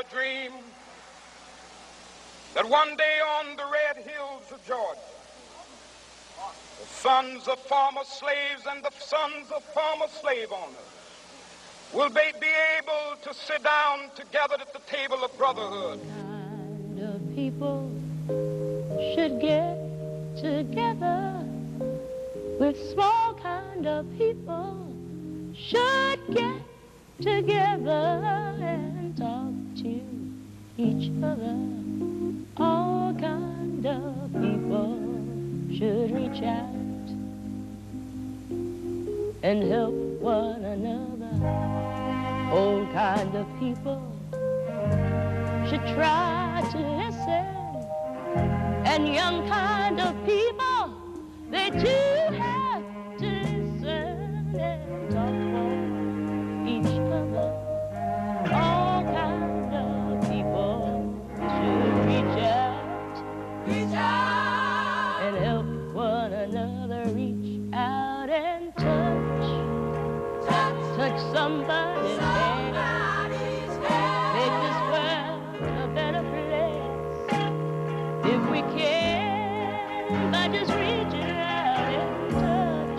a dream that one day on the red hills of Georgia, the sons of former slaves and the sons of former slave owners will be able to sit down together at the table of brotherhood. Kind of people should get together. With small kind of people should get together and talk to each other. All kind of people should reach out and help one another. Old kind of people should try to listen, and young kind of people, they too have to listen and talk for each other. All kind of people should reach out and help one another. Reach out and touch somebody's hand. Make this world a better place if we can, by just reaching out and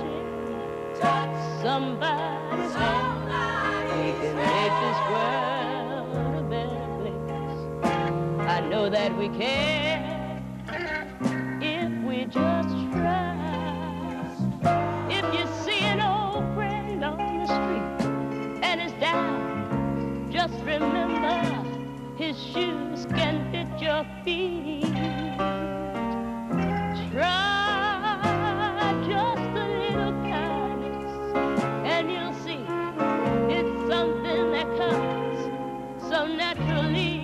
touch somebody's hand. We can make this world a better place. I know that we can if we just try. If you see an old friend on the street and is down, just remember his shoes can fit your feet. Try just a little kindness and you'll see it's something that comes so naturally.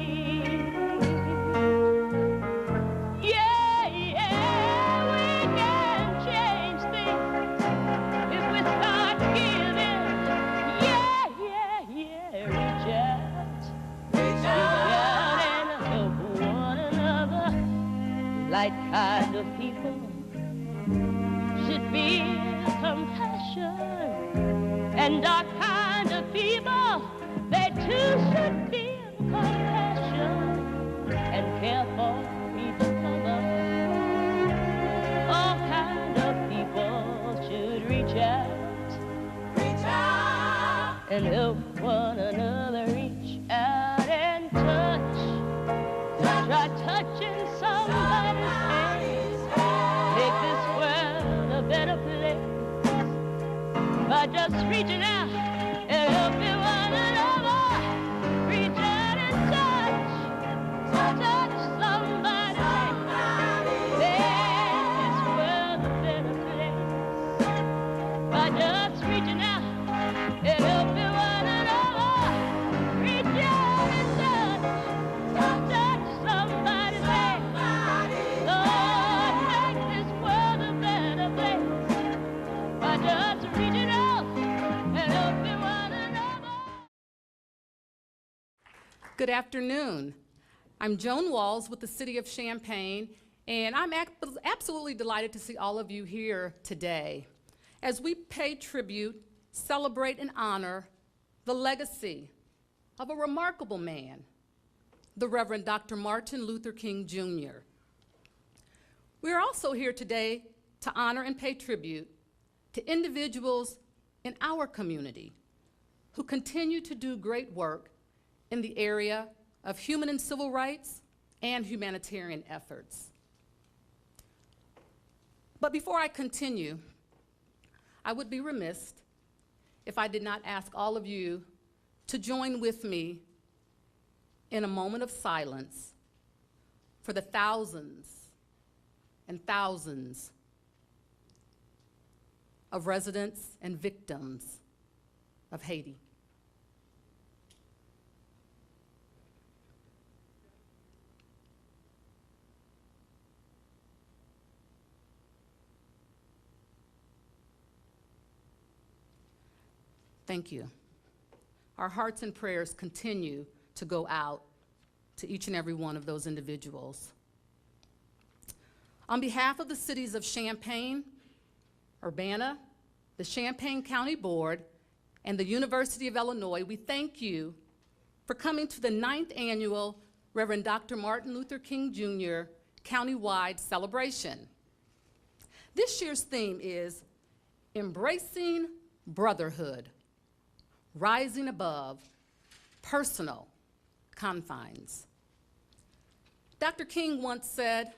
Light kind of people should feel compassion, and dark kind of people, they too should feel compassion and care for each other. All kind of people should reach out and help one another. Reach out and touch, try touching somebody's hand. Make this world a better place by just reaching out and helping one another. Reach out and touch somebody's hand. Make this world a better place by just reaching out and helping one another. Reach out and touch somebody's hand. Lord, make this world a better place by just reaching out and helping one another. Good afternoon. I'm Joan Walls with the City of Champaign, and I'm absolutely delighted to see all of you here today as we pay tribute, celebrate, and honor the legacy of a remarkable man, the Reverend Dr. Martin Luther King, Jr. We are also here today to honor and pay tribute to individuals in our community who continue to do great work in the area of human and civil rights and humanitarian efforts. But before I continue, I would be remiss if I did not ask all of you to join with me in a moment of silence for the thousands and thousands of residents and victims of Haiti. Thank you. Our hearts and prayers continue to go out to each and every one of those individuals. On behalf of the cities of Champaign, Urbana, the Champaign County Board, and the University of Illinois, we thank you for coming to the 9th annual Reverend Dr. Martin Luther King Jr. Countywide celebration. This year's theme is Embracing Brotherhood, Rising Above Personal Confines. Dr. King once said,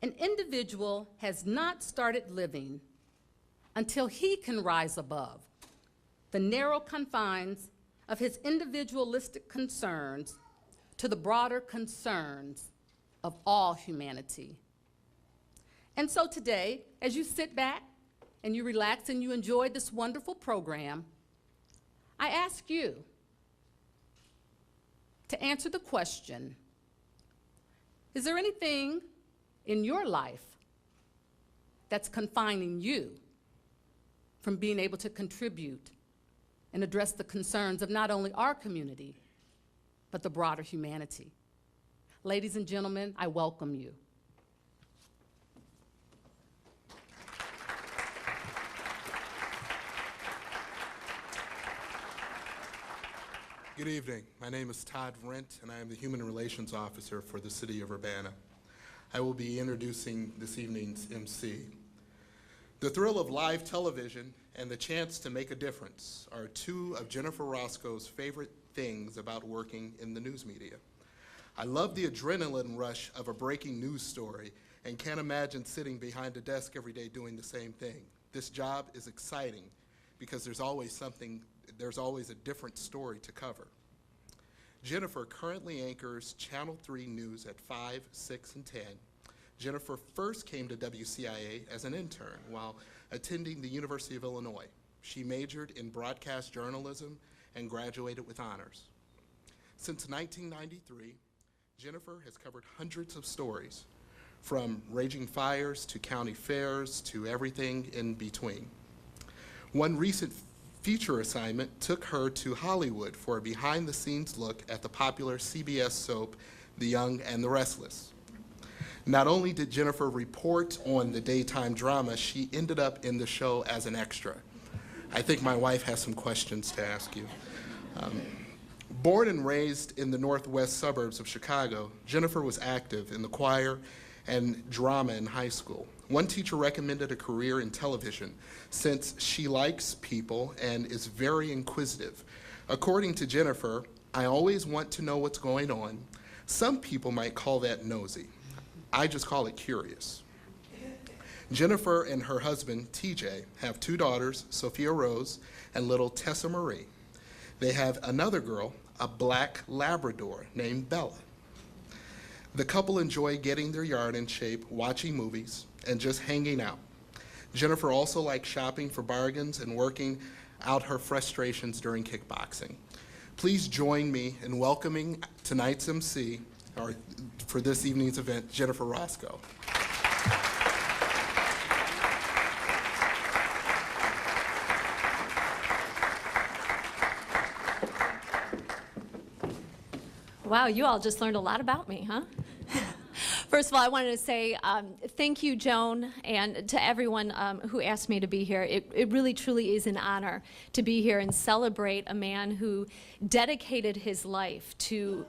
"An individual has not started living until he can rise above the narrow confines of his individualistic concerns to the broader concerns of all humanity." And so today, as you sit back and you relax and you enjoy this wonderful program, I ask you to answer the question, is there anything in your life that's confining you from being able to contribute and address the concerns of not only our community, but the broader humanity? Ladies and gentlemen, I welcome you. Good evening. My name is Todd Rent, and I am the Human Relations Officer for the City of Urbana. I will be introducing this evening's MC. The thrill of live television and the chance to make a difference are two of Jennifer Roscoe's favorite things about working in the news media. I love the adrenaline rush of a breaking news story and can't imagine sitting behind a desk every day doing the same thing. This job is exciting because there's always a different story to cover. Jennifer currently anchors Channel 3 News at 5, 6, and 10. Jennifer first came to WCIA as an intern while attending the University of Illinois. She majored in broadcast journalism and graduated with honors. Since 1993, Jennifer has covered hundreds of stories, from raging fires to county fairs to everything in between. One recent feature assignment took her to Hollywood for a behind-the-scenes look at the popular CBS soap, The Young and the Restless. Not only did Jennifer report on the daytime drama, she ended up in the show as an extra. I think my wife has some questions to ask you. Born and raised in the northwest suburbs of Chicago, Jennifer was active in the choir and drama in high school. One teacher recommended a career in television since she likes people and is very inquisitive. According to Jennifer, "I always want to know what's going on. Some people might call that nosy. I just call it curious." Jennifer and her husband, TJ, have two daughters, Sophia Rose and little Tessa Marie. They have another girl, a black Labrador named Bella. The couple enjoy getting their yard in shape, watching movies, and just hanging out. Jennifer also likes shopping for bargains and working out her frustrations during kickboxing. Please join me in welcoming tonight's MC, or for this evening's event, Jennifer Roscoe. Wow, you all just learned a lot about me, huh? First of all, I wanted to say thank you, Joan, and to everyone who asked me to be here. It really, truly is an honor to be here and celebrate a man who dedicated his life to,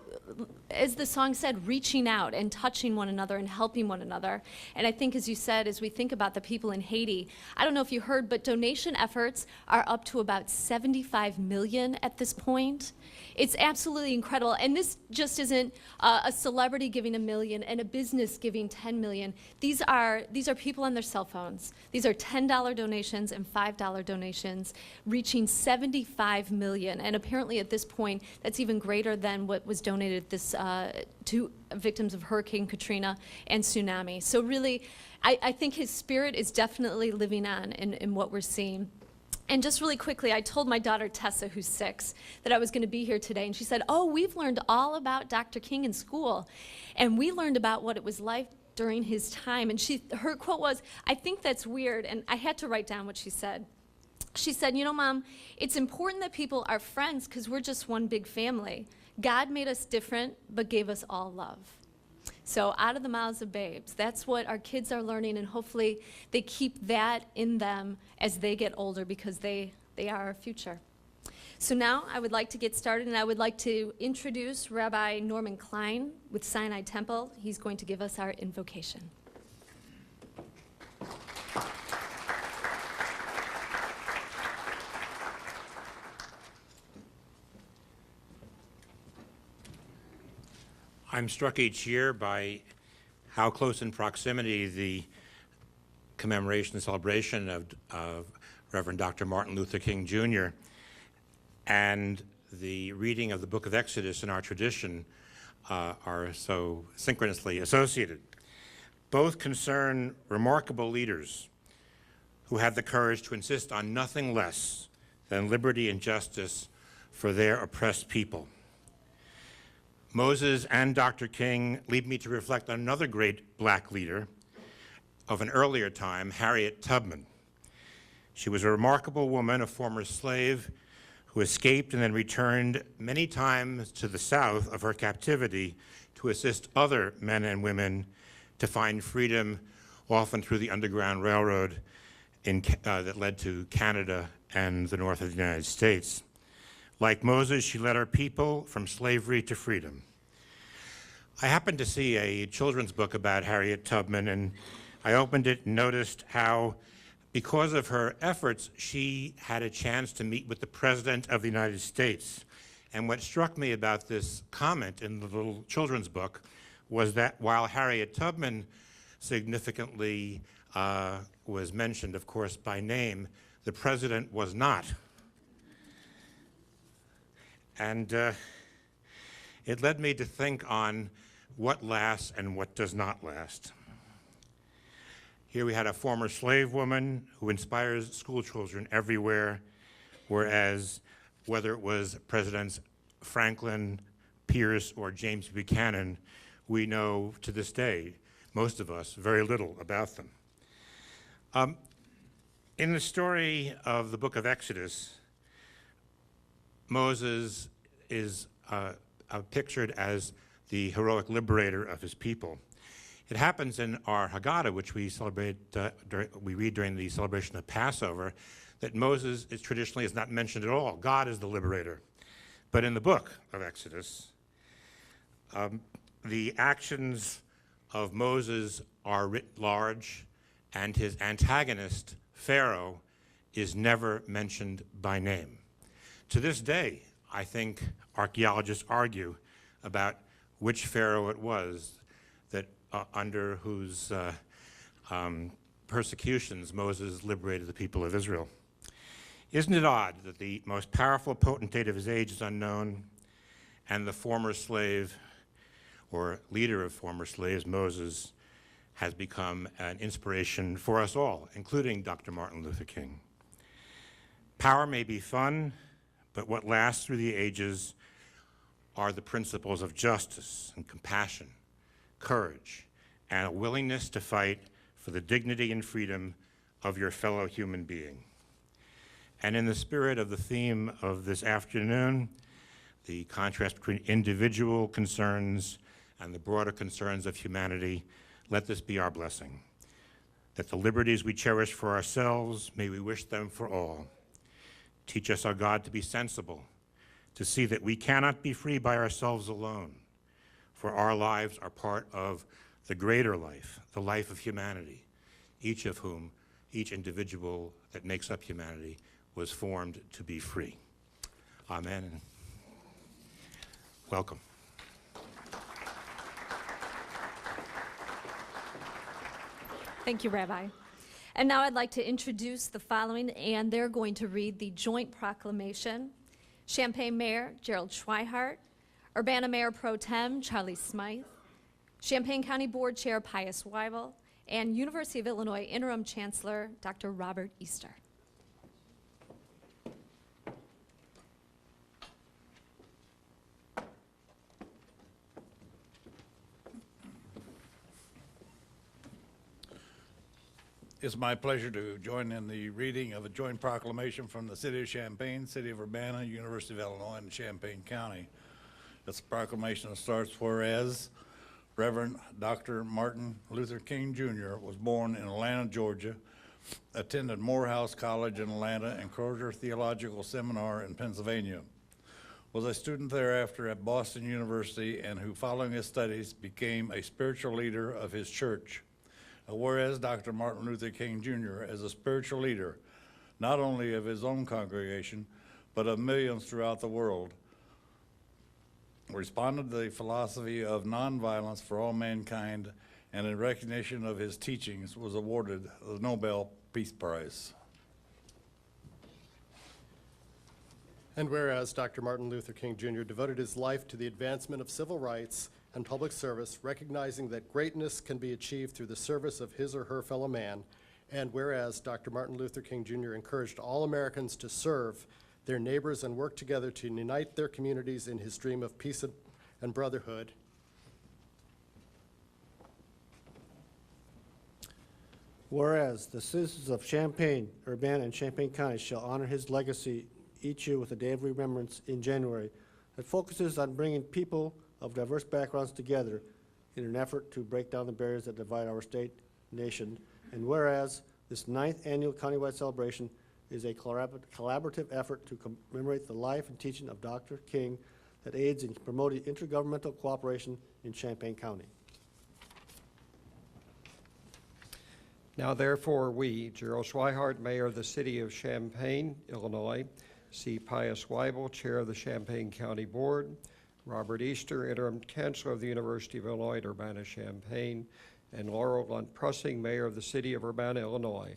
as the song said, reaching out and touching one another and helping one another. And I think, as you said, as we think about the people in Haiti, I don't know if you heard, but donation efforts are up to about 75 million at this point. It's absolutely incredible. And this just isn't a celebrity giving $1 million and a business giving $10 million. These are people on their cell phones. These are $10 donations and $5 donations, reaching 75 million. And apparently at this point, that's even greater than what was donated to victims of Hurricane Katrina and tsunami. So really, I think his spirit is definitely living on in what we're seeing. And just really quickly, I told my daughter Tessa, who's 6, that I was going to be here today. And she said, "Oh, we've learned all about Dr. King in school. And we learned about what it was like during his time." And her quote was, "I think that's weird." And I had to write down what she said. She said, "You know, Mom, it's important that people are friends because we're just one big family. God made us different, but gave us all love." So out of the mouths of babes, that's what our kids are learning, and hopefully they keep that in them as they get older because they are our future. So now I would like to get started, and I would like to introduce Rabbi Norman Klein with Sinai Temple. He's going to give us our invocation. I'm struck each year by how close in proximity the commemoration and celebration of Reverend Dr. Martin Luther King Jr. and the reading of the book of Exodus in our tradition are so synchronously associated. Both concern remarkable leaders who had the courage to insist on nothing less than liberty and justice for their oppressed people. Moses and Dr. King lead me to reflect on another great black leader of an earlier time, Harriet Tubman. She was a remarkable woman, a former slave, who escaped and then returned many times to the south of her captivity to assist other men and women to find freedom, often through the Underground Railroad that led to Canada and the north of the United States. Like Moses, she led her people from slavery to freedom. I happened to see a children's book about Harriet Tubman, and I opened it and noticed how, because of her efforts, she had a chance to meet with the President of the United States. And what struck me about this comment in the little children's book was that while Harriet Tubman significantly was mentioned, of course, by name, the President was not. And it led me to think on what lasts and what does not last. Here we had a former slave woman who inspires school children everywhere, whereas whether it was Presidents Franklin, Pierce, or James Buchanan, we know to this day, most of us, very little about them. In the story of the book of Exodus, Moses is pictured as the heroic liberator of his people. It happens in our Haggadah, which we celebrate, we read during the celebration of Passover, that Moses traditionally is not mentioned at all. God is the liberator. But in the book of Exodus, the actions of Moses are writ large, and his antagonist, Pharaoh, is never mentioned by name. To this day, I think archaeologists argue about which Pharaoh it was that under whose persecutions Moses liberated the people of Israel. Isn't it odd that the most powerful potentate of his age is unknown, and the former slave, or leader of former slaves, Moses, has become an inspiration for us all, including Dr. Martin Luther King. Power may be fun, but what lasts through the ages are the principles of justice and compassion, courage, and a willingness to fight for the dignity and freedom of your fellow human being. And in the spirit of the theme of this afternoon, the contrast between individual concerns and the broader concerns of humanity, let this be our blessing, that the liberties we cherish for ourselves, may we wish them for all. Teach us, our God, to be sensible, to see that we cannot be free by ourselves alone, for our lives are part of the greater life, the life of humanity, each of whom, each individual that makes up humanity, was formed to be free. Amen. And welcome. Thank you, Rabbi. And now I'd like to introduce the following, and they're going to read the joint proclamation. Champaign Mayor Gerald Schweihart, Urbana Mayor Pro Tem Charlie Smythe, Champaign County Board Chair Pius Weibel, and University of Illinois Interim Chancellor Dr. Robert Easter. It's my pleasure to join in the reading of a joint proclamation from the City of Champaign, City of Urbana, University of Illinois, and Champaign County. It's a proclamation that starts, whereas Reverend Dr. Martin Luther King Jr. was born in Atlanta, Georgia, attended Morehouse College in Atlanta and Crozer Theological Seminar in Pennsylvania. Was a student thereafter at Boston University, and who, following his studies, became a spiritual leader of his church. Whereas Dr. Martin Luther King Jr., as a spiritual leader, not only of his own congregation, but of millions throughout the world, responded to the philosophy of nonviolence for all mankind, and in recognition of his teachings was awarded the Nobel Peace Prize. And whereas Dr. Martin Luther King Jr. devoted his life to the advancement of civil rights and public service, recognizing that greatness can be achieved through the service of his or her fellow man, and whereas Dr. Martin Luther King Jr. encouraged all Americans to serve their neighbors and work together to unite their communities in his dream of peace and brotherhood. Whereas the citizens of Champaign, Urbana, and Champaign County shall honor his legacy each year with a day of remembrance in January that focuses on bringing people of diverse backgrounds together in an effort to break down the barriers that divide our state, nation. And whereas this 9th annual countywide celebration is a collaborative effort to commemorate the life and teaching of Dr. King that aids in promoting intergovernmental cooperation in Champaign County. Now therefore we, Gerald Schweihart, Mayor of the City of Champaign, Illinois, C. Pius Weibel, Chair of the Champaign County Board, Robert Easter, Interim Chancellor of the University of Illinois at Urbana-Champaign, and Laurel Lunt-Prussing, Mayor of the City of Urbana, Illinois,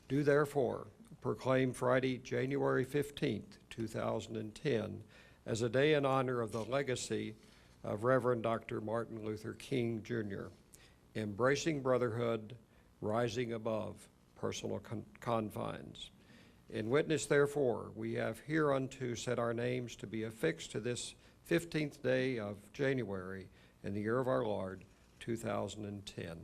do therefore proclaim Friday, January 15th, 2010, as a day in honor of the legacy of Reverend Dr. Martin Luther King, Jr., embracing brotherhood, rising above personal confines. In witness, therefore, we have hereunto set our names to be affixed to this 15th day of January in the year of our Lord, 2010.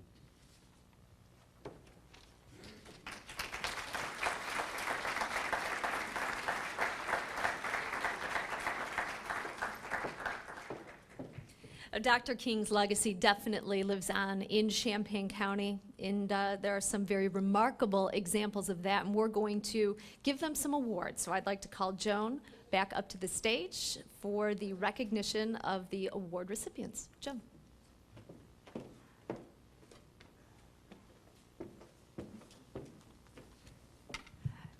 Dr. King's legacy definitely lives on in Champaign County, and there are some very remarkable examples of that, and we're going to give them some awards. So I'd like to call Joan back up to the stage for the recognition of the award recipients. Joan.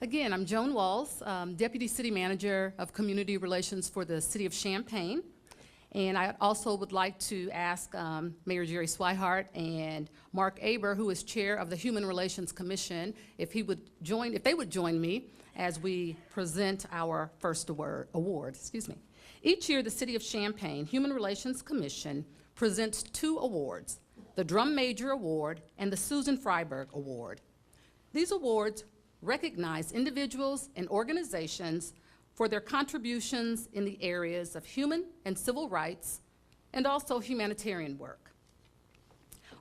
Again, I'm Joan Walls, Deputy City Manager of Community Relations for the City of Champaign. And I also would like to ask Mayor Jerry Schweihart and Mark Aber, who is Chair of the Human Relations Commission, if they would join me as we present our first award. Each year, the City of Champaign Human Relations Commission presents 2 awards, the Drum Major Award and the Susan Freiberg Award. These awards recognize individuals and organizations for their contributions in the areas of human and civil rights and also humanitarian work.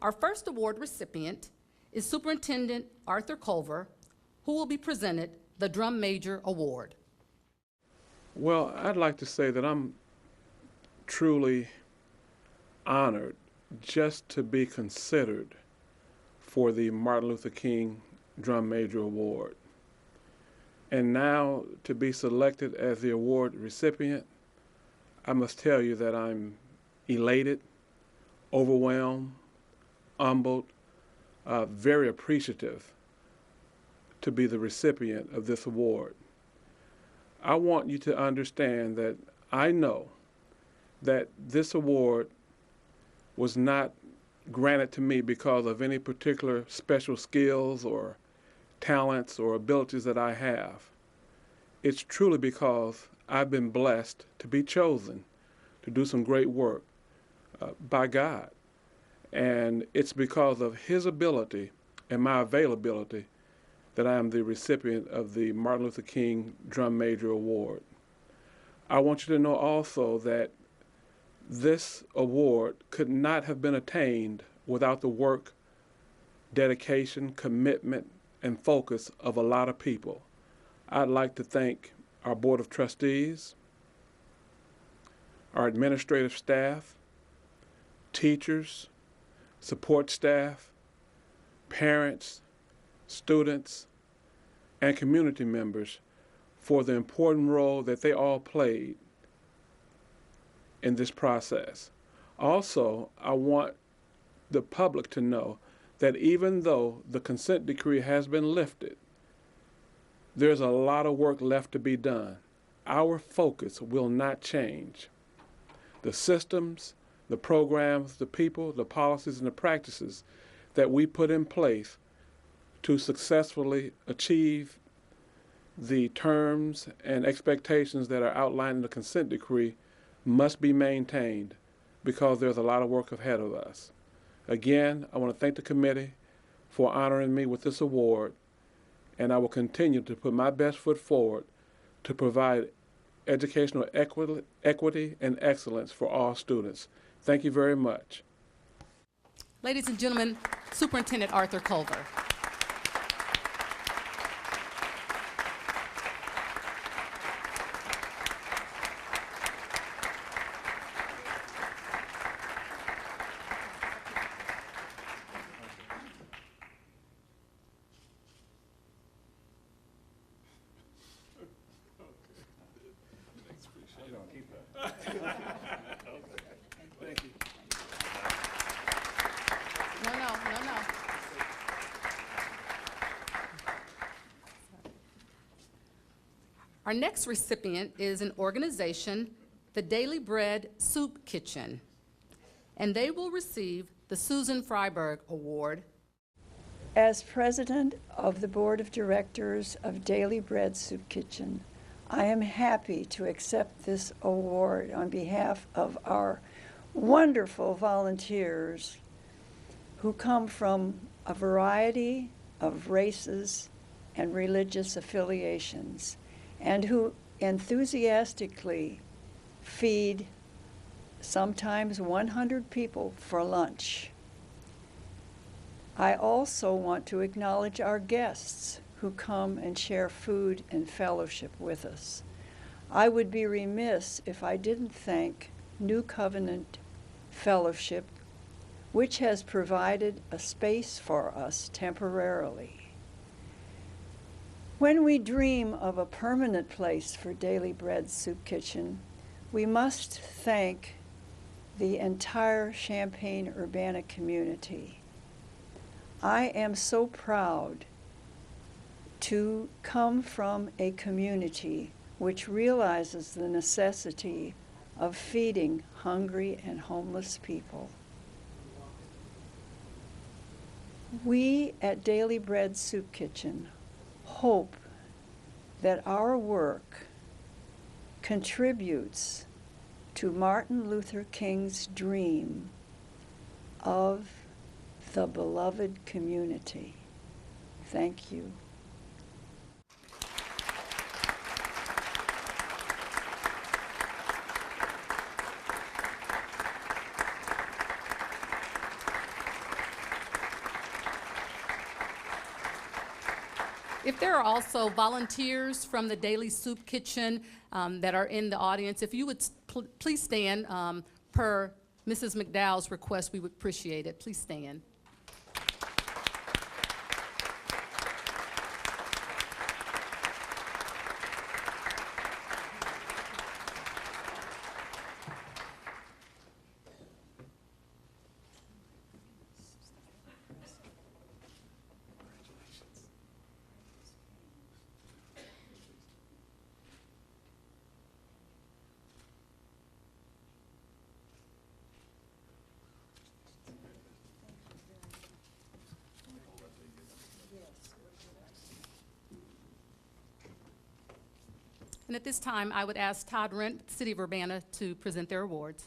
Our first award recipient is Superintendent Arthur Culver, who will be presented the Drum Major Award. Well, I'd like to say that I'm truly honored just to be considered for the Martin Luther King Drum Major Award. And now to be selected as the award recipient, I must tell you that I'm elated, overwhelmed, humbled, very appreciative to be the recipient of this award. I want you to understand that I know that this award was not granted to me because of any particular special skills or talents or abilities that I have. It's truly because I've been blessed to be chosen to do some great work by God. And it's because of His ability and my availability that I am the recipient of the Martin Luther King Drum Major Award. I want you to know also that this award could not have been attained without the work, dedication, commitment, and focus of a lot of people. I'd like to thank our Board of Trustees, our administrative staff, teachers, support staff, parents, students, and community members for the important role that they all played in this process. Also, I want the public to know that even though the consent decree has been lifted, there's a lot of work left to be done. Our focus will not change. The systems, the programs, the people, the policies, and the practices that we put in place to successfully achieve the terms and expectations that are outlined in the consent decree must be maintained because there's a lot of work ahead of us. Again, I want to thank the committee for honoring me with this award, and I will continue to put my best foot forward to provide educational equity and excellence for all students. Thank you very much. Ladies and gentlemen, Superintendent Arthur Culver. No. Our next recipient is an organization, the Daily Bread Soup Kitchen, and they will receive the Susan Freiberg Award. As president of the Board of Directors of Daily Bread Soup Kitchen, I am happy to accept this award on behalf of our wonderful volunteers who come from a variety of races and religious affiliations, and who enthusiastically feed sometimes 100 people for lunch. I also want to acknowledge our guests who come and share food and fellowship with us. I would be remiss if I didn't thank New Covenant Fellowship, which has provided a space for us temporarily. When we dream of a permanent place for Daily Bread Soup Kitchen, we must thank the entire Champaign-Urbana community. I am so proud to come from a community which realizes the necessity of feeding hungry and homeless people. We at Daily Bread Soup Kitchen hope that our work contributes to Martin Luther King's dream of the beloved community. Thank you. If there are also volunteers from the Daily Soup Kitchen that are in the audience, if you would please stand per Mrs. McDowell's request, we would appreciate it. Please stand. And at this time, I would ask Todd Rent, with the City of Urbana, to present their awards.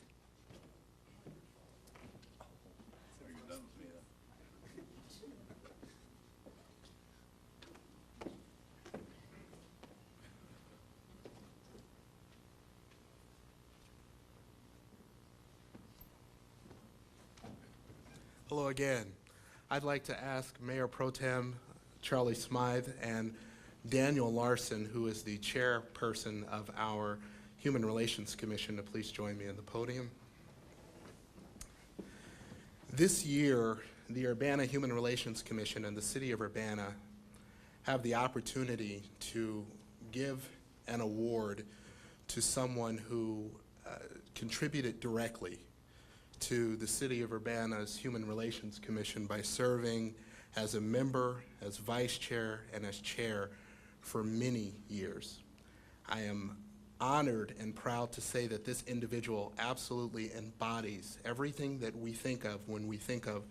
Hello again. I'd like to ask Mayor Pro Tem Charlie Smythe and Daniel Larson, who is the chairperson of our Human Relations Commission, to please join me on the podium. This year, the Urbana Human Relations Commission and the City of Urbana have the opportunity to give an award to someone who contributed directly to the City of Urbana's Human Relations Commission by serving as a member, as vice chair, and as chair for many years. I am honored and proud to say that this individual absolutely embodies everything that we think of when we think of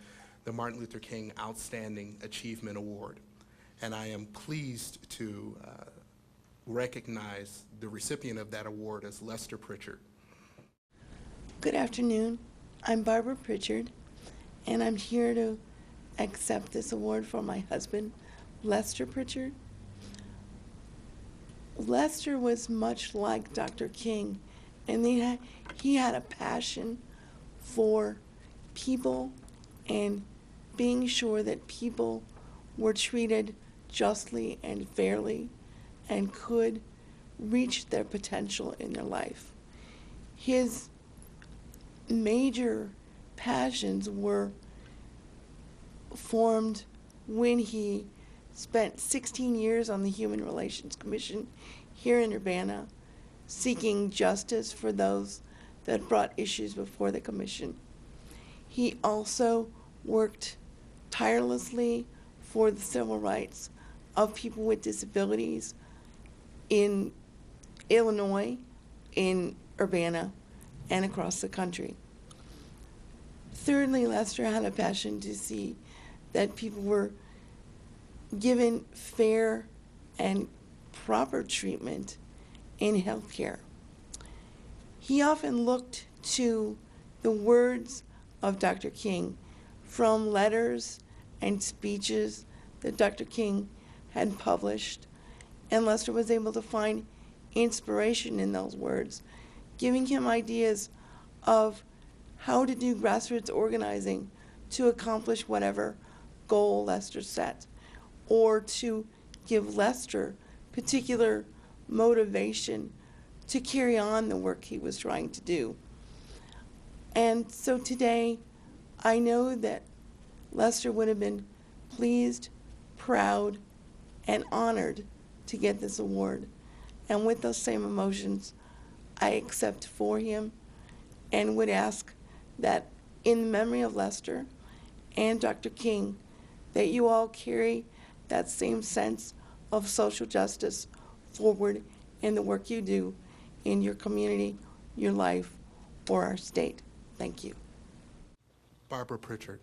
the Martin Luther King Outstanding Achievement Award. And I am pleased to recognize the recipient of that award as Lester Pritchard. Good afternoon. I'm Barbara Pritchard, and I'm here to accept this award for my husband, Lester Pritchard. Lester was much like Dr. King, and he had a passion for people and being sure that people were treated justly and fairly and could reach their potential in their life. His major passions were formed when he spent 16 years on the Human Relations Commission here in Urbana, seeking justice for those that brought issues before the commission. He also worked tirelessly for the civil rights of people with disabilities in Illinois, in Urbana, and across the country. Thirdly, Lester had a passion to see that people were given fair and proper treatment in healthcare. He often looked to the words of Dr. King from letters and speeches that Dr. King had published, and Lester was able to find inspiration in those words, giving him ideas of how to do grassroots organizing to accomplish whatever goal Lester set, or to give Lester particular motivation to carry on the work he was trying to do. And so today, I know that Lester would have been pleased, proud, and honored to get this award. And with those same emotions, I accept for him and would ask that in memory of Lester and Dr. King, that you all carry that same sense of social justice forward in the work you do in your community, your life, or our state. Thank you. Barbara Pritchard.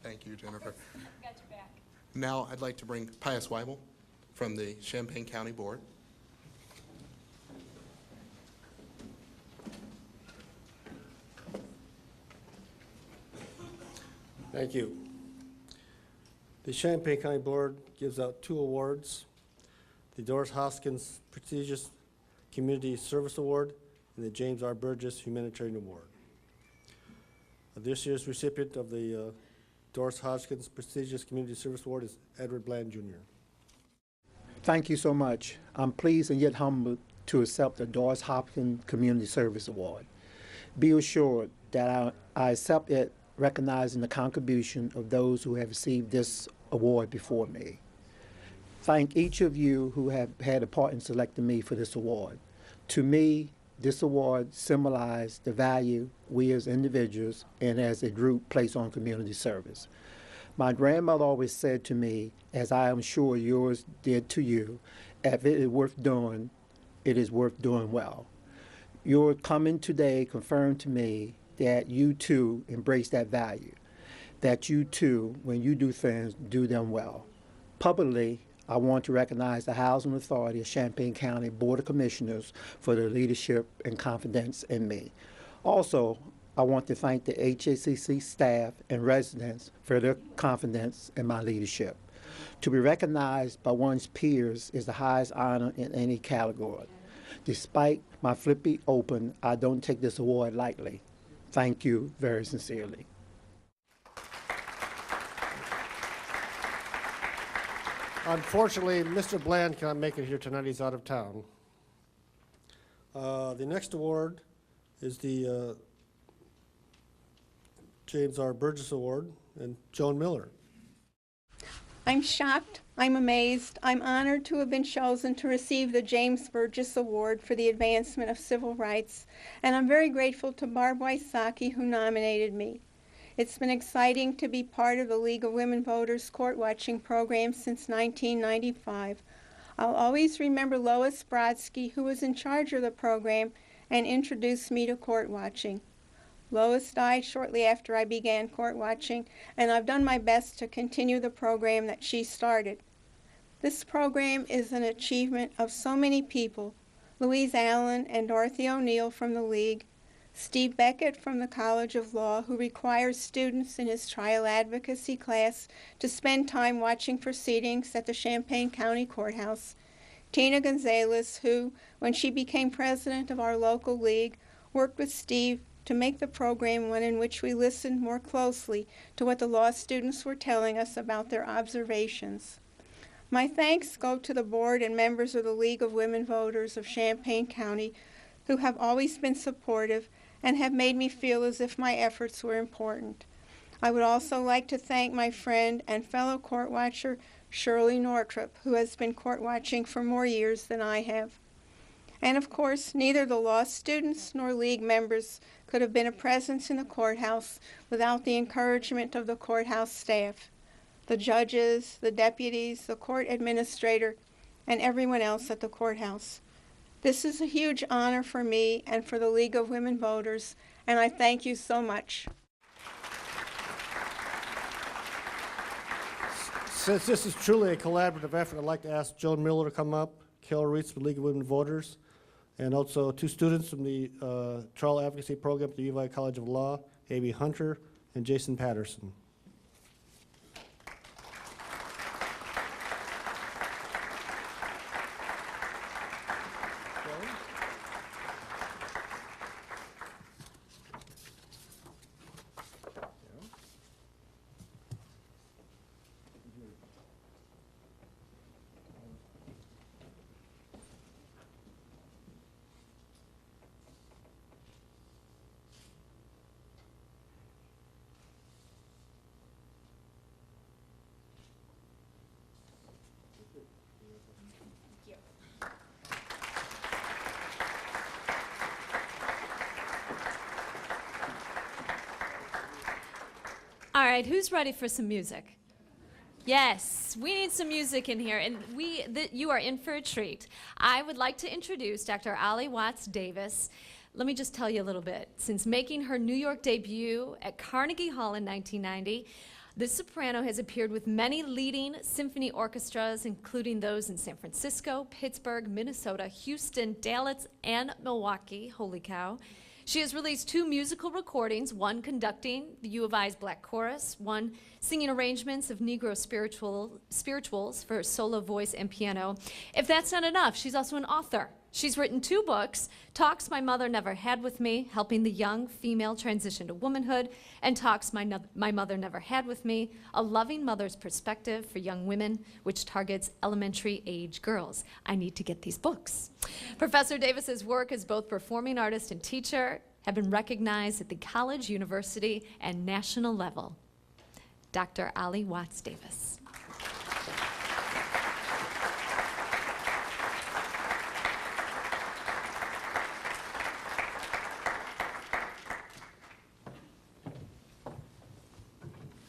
Thank you, Jennifer. Got your back. Now I'd like to bring Pius Weibel from the Champaign County Board. Thank you. The Champaign County Board gives out 2 awards, the Doris Hoskins Prestigious Community Service Award and the James R. Burgess Humanitarian Award. This year's recipient of the Doris Hoskins Prestigious Community Service Award is Edward Bland, Jr. Thank you so much. I'm pleased and yet humbled to accept the Doris Hopkins Community Service Award. Be assured that I accept it recognizing the contribution of those who have received this award before me. Thank each of you who have had a part in selecting me for this award. To me, this award symbolized the value we as individuals and as a group place on community service. My grandmother always said to me, as I am sure yours did to you, if it is worth doing, it is worth doing well. Your coming today confirmed to me that you too embrace that value, that you too, when you do things, do them well. Publicly, I want to recognize the Housing Authority of Champaign County Board of Commissioners for their leadership and confidence in me. Also, I want to thank the HACC staff and residents for their confidence in my leadership. To be recognized by one's peers is the highest honor in any category. Despite my flippy open, I don't take this award lightly. Thank you very sincerely. Unfortunately, Mr. Bland cannot make it here tonight. He's out of town. The next award is the James R. Burgess Award, and Joan Miller. I'm shocked, I'm amazed, I'm honored to have been chosen to receive the James Burgess Award for the advancement of civil rights, and I'm very grateful to Barb Wysocki who nominated me. It's been exciting to be part of the League of Women Voters court watching program since 1995. I'll always remember Lois Brodsky, who was in charge of the program and introduced me to court watching. Lois died shortly after I began court watching, and I've done my best to continue the program that she started. This program is an achievement of so many people: Louise Allen and Dorothy O'Neill from the League, Steve Beckett from the College of Law, who requires students in his trial advocacy class to spend time watching proceedings at the Champaign County Courthouse, Tina Gonzalez, who, when she became president of our local league, worked with Steve to make the program one in which we listened more closely to what the law students were telling us about their observations. My thanks go to the board and members of the League of Women Voters of Champaign County, who have always been supportive and have made me feel as if my efforts were important. I would also like to thank my friend and fellow court watcher, Shirley Northrop, who has been court watching for more years than I have. And of course, neither the law students nor league members could have been a presence in the courthouse without the encouragement of the courthouse staff, the judges, the deputies, the court administrator, and everyone else at the courthouse. This is a huge honor for me and for the League of Women Voters, and I thank you so much. Since this is truly a collaborative effort, I'd like to ask Joan Miller to come up, Carol Reitz from the League of Women Voters, and also two students from the Trial Advocacy Program at the Uvi College of Law, A.B. Hunter and Jason Patterson. All right, who's ready for some music? Yes, we need some music in here, and you are in for a treat. I would like to introduce Dr. Ali Watts Davis. Let me just tell you a little bit. Since making her New York debut at Carnegie Hall in 1990, this soprano has appeared with many leading symphony orchestras, including those in San Francisco, Pittsburgh, Minnesota, Houston, Dallas, and Milwaukee. Holy cow. She has released 2 musical recordings, one conducting the U of I's Black Chorus, one singing arrangements of Negro spirituals for her solo voice and piano. If that's not enough, she's also an author. She's written 2 books, Talks My Mother Never Had With Me, helping the young female transition to womanhood, and Talks My Mother Never Had With Me, a loving mother's perspective for young women, which targets elementary age girls. I need to get these books. Professor Davis's work as both performing artist and teacher have been recognized at the college, university, and national level. Dr. Ali Watts Davis.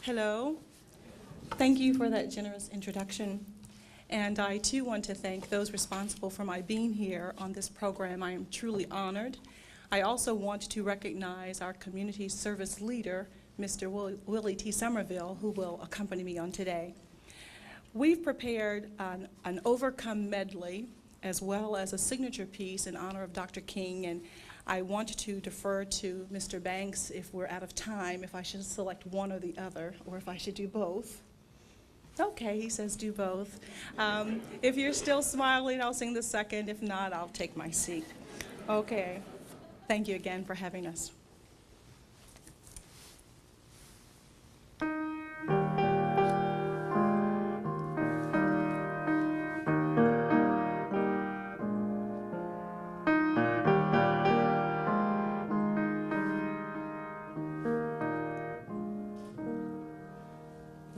Hello. Thank you for that generous introduction. And I too want to thank those responsible for my being here on this program. I am truly honored. I also want to recognize our community service leader, Mr. Willie T. Somerville, who will accompany me on today. We've prepared an Overcome medley as well as a signature piece in honor of Dr. King, and I want to defer to Mr. Banks if we're out of time, if I should select one or the other, or if I should do both. Okay, he says do both. If you're still smiling, I'll sing the second. If not, I'll take my seat. Okay, thank you again for having us.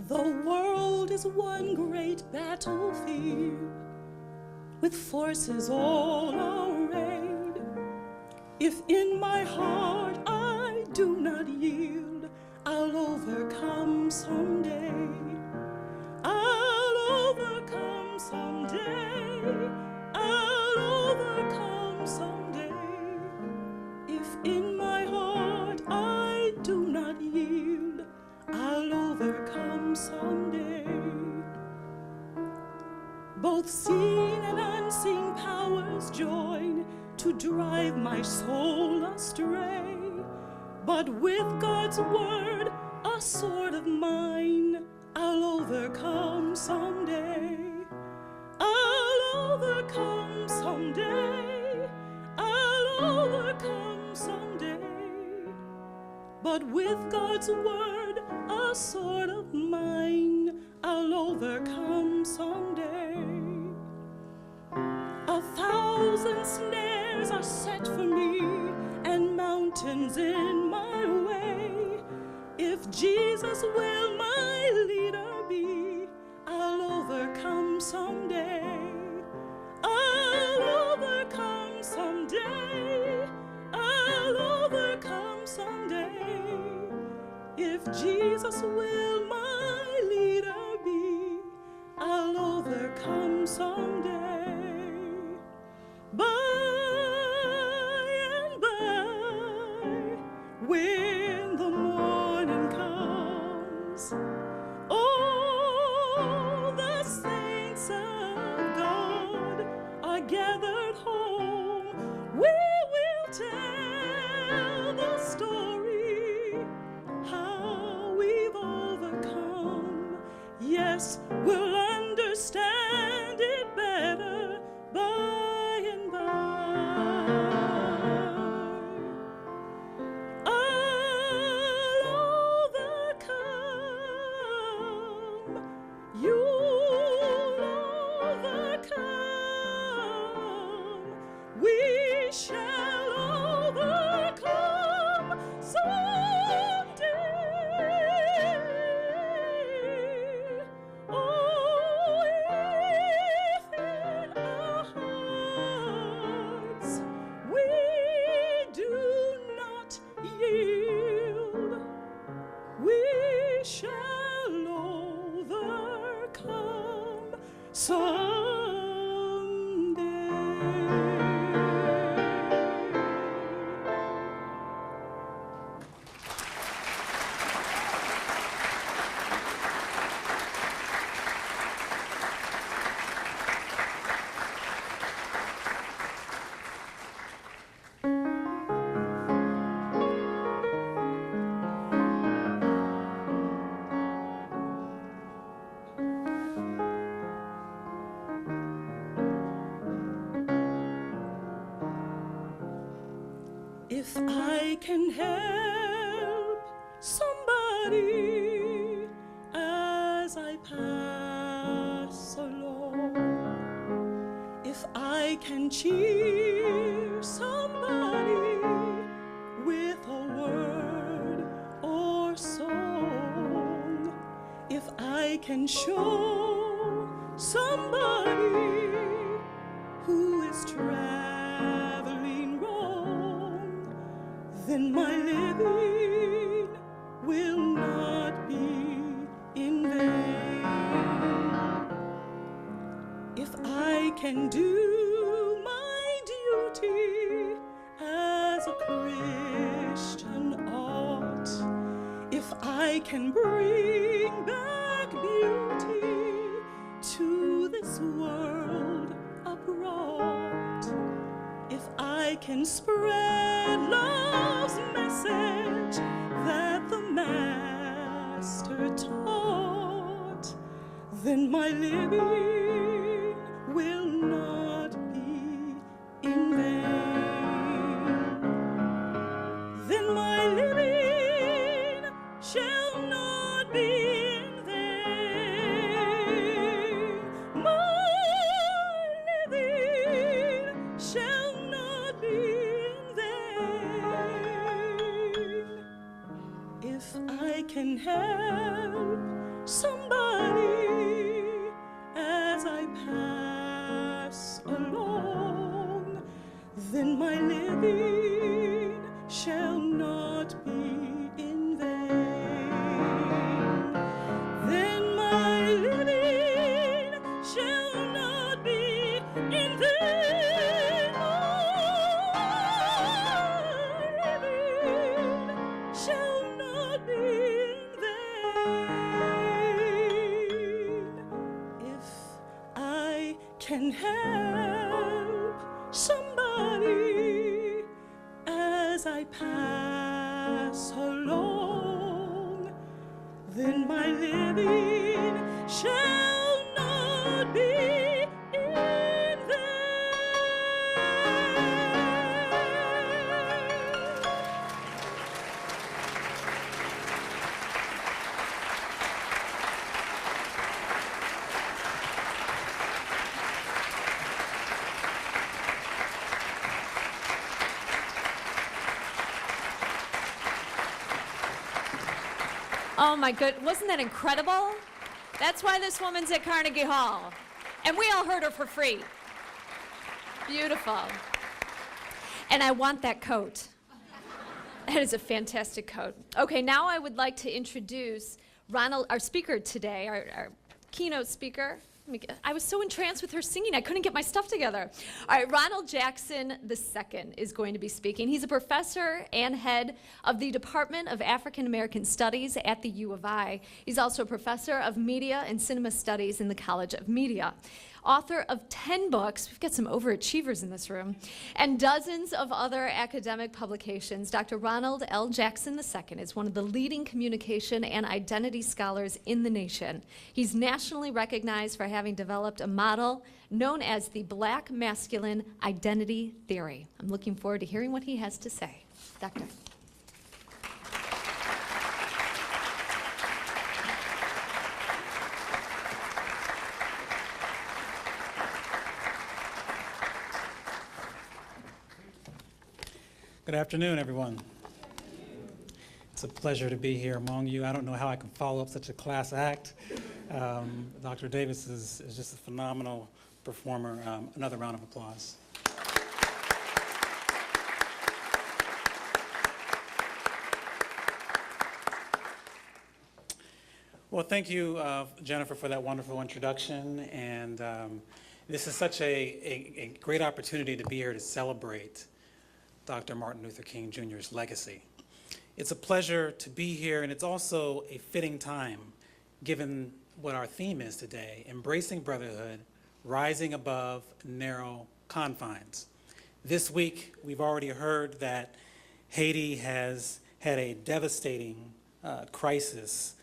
The world is one great battlefield with forces all arrayed. If in my heart I do not yield, I'll overcome someday. I'll overcome someday. I'll overcome someday. If in my heart I do not yield, I'll overcome someday. Both seen and unseen powers join to drive my soul astray. But with God's word, a sword of mine, I'll overcome someday. I'll overcome someday. I'll overcome someday. But with God's word, a sword of mine, I'll overcome someday. 1,000 snares are set for me and mountains in my way. If Jesus will my leader be, I'll overcome someday. I'll overcome someday. I'll overcome someday. If Jesus will my leader be, I'll overcome someday. By and by, when the morning comes, all the saints of God are gathered home. We will tell the story, how we've overcome. Yes, we'll understand it better by and by. I'll overcome. You'll overcome. We shall overcome someday. Oh, if in our hearts we do not yield, we shall overcome someday. If I can help somebody as I pass along, if I can cheer somebody with show somebody who is traveling wrong, then my living will not be in vain. If I can do my duty as a Christian ought, if I can bring back beauty to this world abroad, if I can spread love's message that the Master taught, then my living will not be in vain. Then my living shall not be in vain. My living shall not be in vain. If I can help somebody as I pass along, then my living shall not be in vain. Then my living shall not be in vain. My living shall not be in vain. If I can help somebody as I pass along, then my living shall not be in vain. Oh my good, wasn't that incredible? That's why this woman's at Carnegie Hall. And we all heard her for free. Beautiful. And I want that coat. That is a fantastic coat. Okay, now I would like to introduce Ronald, our speaker today, our keynote speaker. I was so entranced with her singing, I couldn't get my stuff together. All right, Ronald Jackson II is going to be speaking. He's a professor and head of the Department of African American Studies at the U of I. He's also a professor of media and cinema studies in the College of Media. Author of 10 books, we've got some overachievers in this room, and dozens of other academic publications, Dr. Ronald L. Jackson II is one of the leading communication and identity scholars in the nation. He's nationally recognized for having developed a model known as the Black Masculine Identity Theory. I'm looking forward to hearing what he has to say. Doctor. Good afternoon, everyone. It's a pleasure to be here among you. I don't know how I can follow up such a class act. Dr. Davis is just a phenomenal performer. Another round of applause. Well, thank you, Jennifer, for that wonderful introduction. And this is such a great opportunity to be here to celebrate Dr. Martin Luther King Jr.'s legacy. It's a pleasure to be here, and it's also a fitting time, given what our theme is today, embracing brotherhood, rising above narrow confines. This week, we've already heard that Haiti has had a devastating crisis,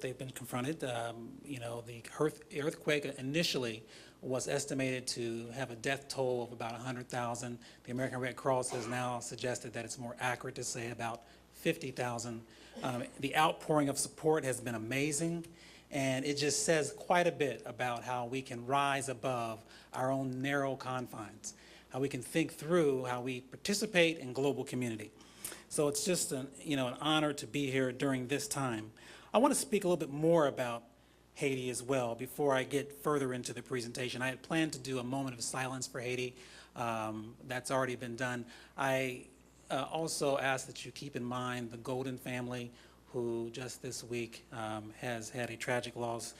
they've been confronted. The earthquake initially was estimated to have a death toll of about 100,000. The American Red Cross has now suggested that it's more accurate to say about 50,000. The outpouring of support has been amazing, and it just says quite a bit about how we can rise above our own narrow confines, how we can think through how we participate in global community. So it's just an honor to be here during this time. I want to speak a little bit more about Haiti as well. Before I get further into the presentation, I had planned to do a moment of silence for Haiti. That's already been done. I also ask that you keep in mind the Golden family, who just this week has had a tragic loss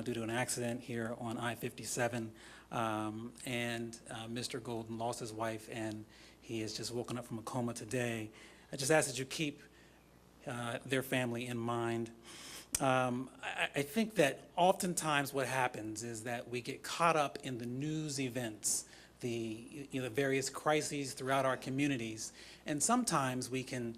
due to an accident here on I-57. Mr. Golden lost his wife, and he has just woken up from a coma today. I just ask that you keep their family in mind. I think that oftentimes what happens is that we get caught up in the news events, the various crises throughout our communities, and sometimes we can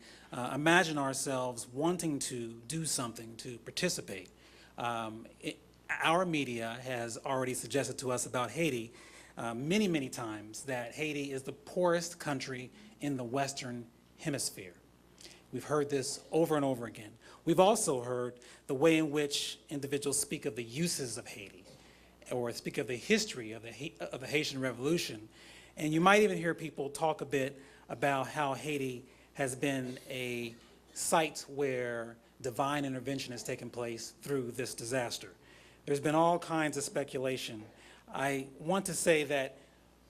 imagine ourselves wanting to do something, to participate. Our media has already suggested to us about Haiti many, many times that Haiti is the poorest country in the Western Hemisphere. We've heard this over and over again. We've also heard the way in which individuals speak of the uses of Haiti, or speak of the history of the Haitian Revolution. And you might even hear people talk a bit about how Haiti has been a site where divine intervention has taken place through this disaster. There's been all kinds of speculation. I want to say that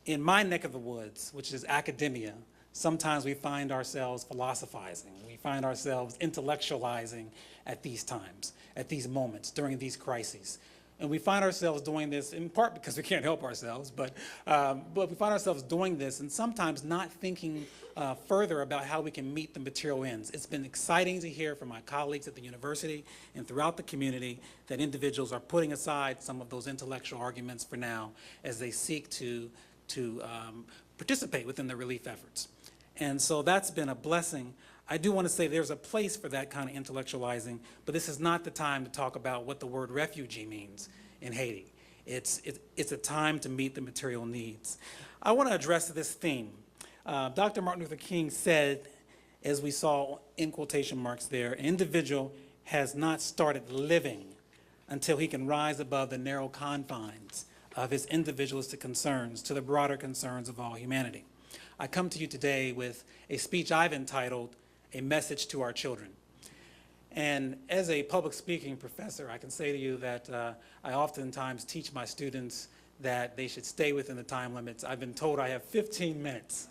in my neck of the woods, which is academia, sometimes we find ourselves philosophizing. We find ourselves intellectualizing at these times, at these moments, during these crises. And we find ourselves doing this in part because we can't help ourselves, but we find ourselves doing this and sometimes not thinking further about how we can meet the material ends. It's been exciting to hear from my colleagues at the university and throughout the community that individuals are putting aside some of those intellectual arguments for now as they seek to participate within the relief efforts. And so that's been a blessing. I do want to say there's a place for that kind of intellectualizing, but this is not the time to talk about what the word refugee means in Haiti. It's a time to meet the material needs. I want to address this theme. Dr. Martin Luther King said, as we saw in quotation marks there, an individual has not started living until he can rise above the narrow confines of his individualistic concerns to the broader concerns of all humanity. I come to you today with a speech I've entitled, A Message to Our Children. And as a public speaking professor, I can say to you that I oftentimes teach my students that they should stay within the time limits. I've been told I have 15 minutes.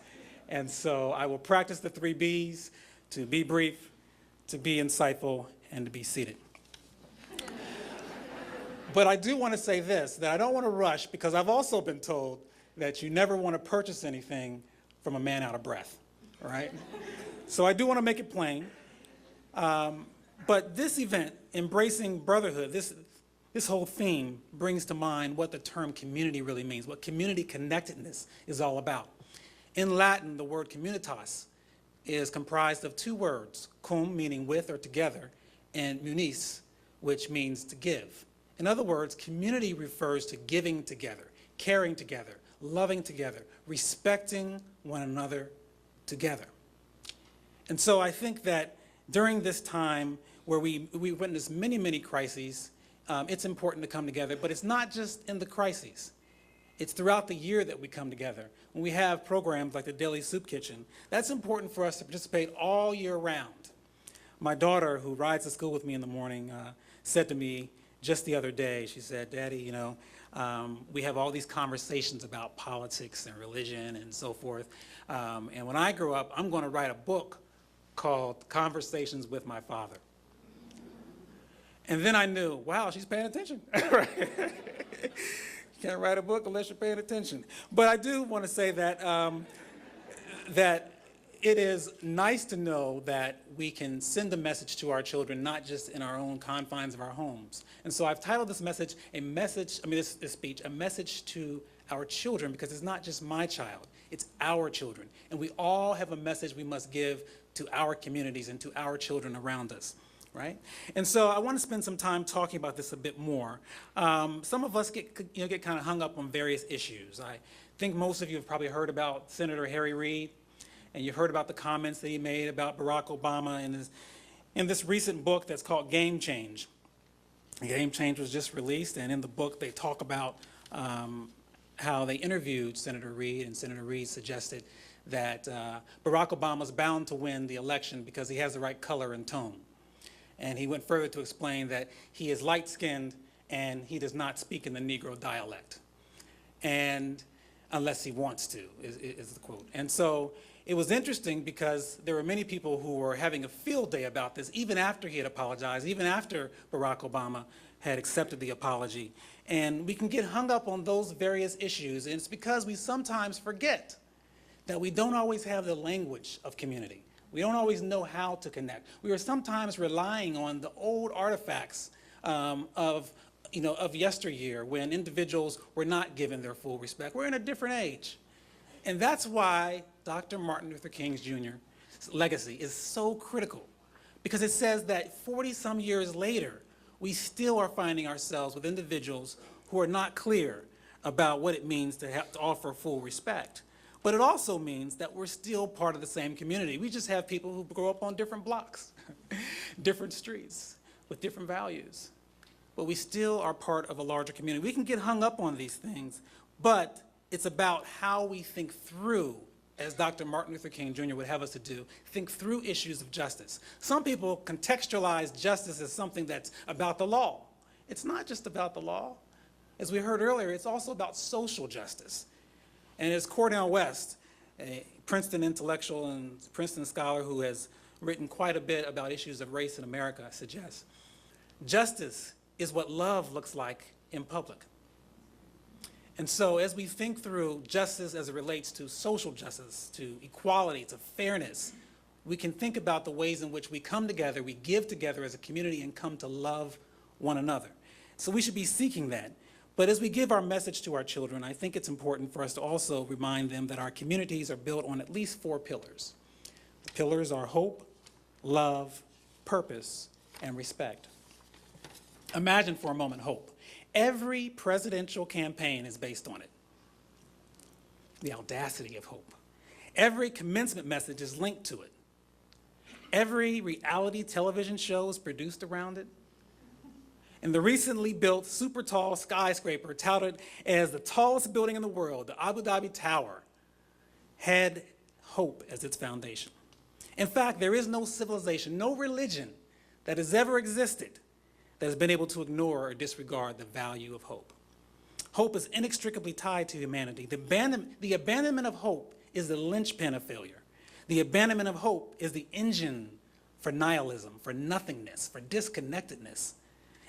And so I will practice the 3 B's, to be brief, to be insightful, and to be seated. But I do want to say this, that I don't want to rush, because I've also been told that you never want to purchase anything from a man out of breath, all right? So I do want to make it plain. But this event, Embracing Brotherhood, this whole theme brings to mind what the term community really means, what community connectedness is all about. In Latin, the word communitas is comprised of 2 words, cum, meaning with or together, and munis, which means to give. In other words, community refers to giving together, caring together, loving together, respecting one another together. And so I think that during this time where we witness many, many crises, it's important to come together, but it's not just in the crises. It's throughout the year that we come together. When we have programs like the Daily Soup Kitchen, that's important for us to participate all year round. My daughter, who rides to school with me in the morning, said to me just the other day, she said, Daddy, you know, we have all these conversations about politics and religion and so forth. And when I grow up, I'm going to write a book called Conversations with My Father. And then I knew, wow, she's paying attention. You can't write a book unless you're paying attention. But I do want to say that, that it is nice to know that we can send a message to our children, not just in our own confines of our homes. And so I've titled this message, this speech, A Message to Our Children, because it's not just my child, it's our children. And we all have a message we must give to our communities and to our children around us. Right? And so I want to spend some time talking about this a bit more. Some of us get kind of hung up on various issues. I think most of you have probably heard about Senator Harry Reid, and you've heard about the comments that he made about Barack Obama in this recent book that's called Game Change. Game Change was just released, and in the book they talk about how they interviewed Senator Reid, and Senator Reid suggested that Barack Obama's bound to win the election because he has the right color and tone. And he went further to explain that he is light-skinned and he does not speak in the Negro dialect. And unless he wants to, is the quote. And so it was interesting because there were many people who were having a field day about this, even after he had apologized, even after Barack Obama had accepted the apology. And we can get hung up on those various issues, and it's because we sometimes forget that we don't always have the language of community. We don't always know how to connect. We are sometimes relying on the old artifacts of yesteryear when individuals were not given their full respect. We're in a different age. And that's why Dr. Martin Luther King Jr.'s legacy is so critical, because it says that 40-some years later, we still are finding ourselves with individuals who are not clear about what it means to have to offer full respect. But it also means that we're still part of the same community. We just have people who grow up on different blocks, different streets, with different values. But we still are part of a larger community. We can get hung up on these things, but it's about how we think through, as Dr. Martin Luther King Jr. would have us to do, think through issues of justice. Some people contextualize justice as something that's about the law. It's not just about the law. As we heard earlier, it's also about social justice. And as Cornel West, a Princeton intellectual and Princeton scholar who has written quite a bit about issues of race in America, suggests, justice is what love looks like in public. And so as we think through justice as it relates to social justice, to equality, to fairness, we can think about the ways in which we come together, we give together as a community, and come to love one another. So we should be seeking that. But as we give our message to our children, I think it's important for us to also remind them that our communities are built on at least 4 pillars. The pillars are hope, love, purpose, and respect. Imagine for a moment hope. Every presidential campaign is based on it. The audacity of hope. Every commencement message is linked to it. Every reality television show is produced around it. And the recently built super tall skyscraper touted as the tallest building in the world, the Abu Dhabi Tower, had hope as its foundation. In fact, there is no civilization, no religion that has ever existed that has been able to ignore or disregard the value of hope. Hope is inextricably tied to humanity. The abandonment of hope is the linchpin of failure. The abandonment of hope is the engine for nihilism, for nothingness, for disconnectedness.